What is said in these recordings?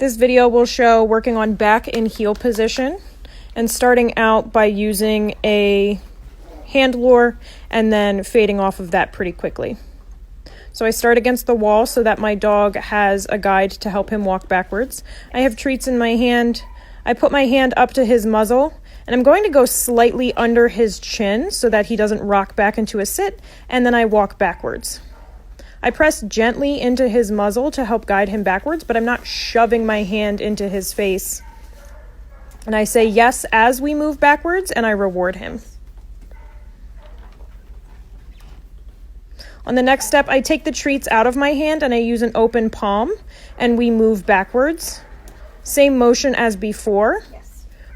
This video will show working on back and heel position and starting out by using a hand lure and then fading off of that pretty quickly. So I start against the wall so that my dog has a guide to help him walk backwards. I have treats in my hand. I put my hand up to his muzzle and I'm going to go slightly under his chin so that he doesn't rock back into a sit, and then I walk backwards. I press gently into his muzzle to help guide him backwards, but I'm not shoving my hand into his face. And I say yes as we move backwards, and I reward him. On the next step, I take the treats out of my hand and I use an open palm, and we move backwards. Same motion as before,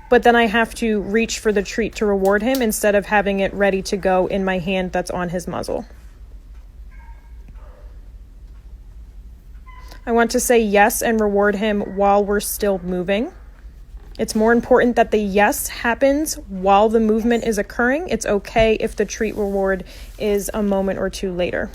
but then I have to reach for the treat to reward him instead of having it ready to go in my hand that's on his muzzle. I want to say yes and reward him while we're still moving. It's more important that the yes happens while the movement is occurring. It's okay if the treat reward is a moment or two later.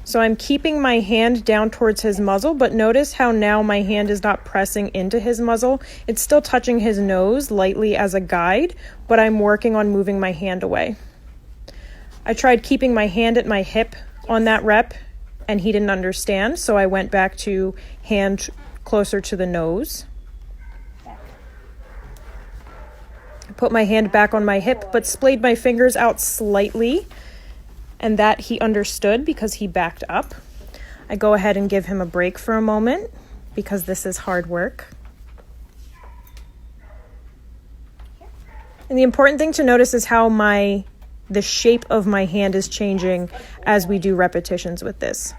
So I'm keeping my hand down towards his muzzle, but notice how now my hand is not pressing into his muzzle. It's still touching his nose lightly as a guide, but I'm working on moving my hand away. I tried keeping my hand at my hip on that rep, and he didn't understand, so I went back to hand closer to the nose. I put my hand back on my hip, but splayed my fingers out slightly, and that he understood because he backed up. I go ahead and give him a break for a moment because this is hard work. And the important thing to notice is how the shape of my hand is changing as we do repetitions with this.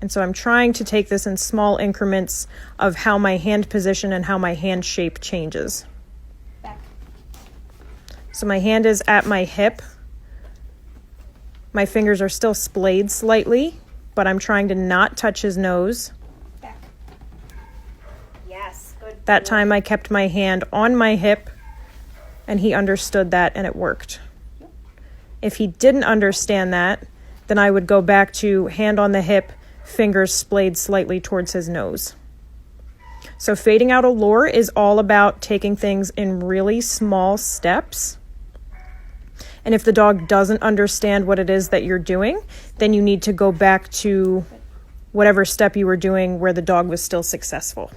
And so I'm trying to take this in small increments of how my hand position and how my hand shape changes. So my hand is at my hip. My fingers are still splayed slightly, but I'm trying to not touch his nose. Yes, good. That time I kept my hand on my hip, and he understood that, and it worked. If he didn't understand that, then I would go back to hand on the hip, fingers splayed slightly towards his nose. So fading out a lure is all about taking things in really small steps. And if the dog doesn't understand what it is that you're doing, then you need to go back to whatever step you were doing where the dog was still successful.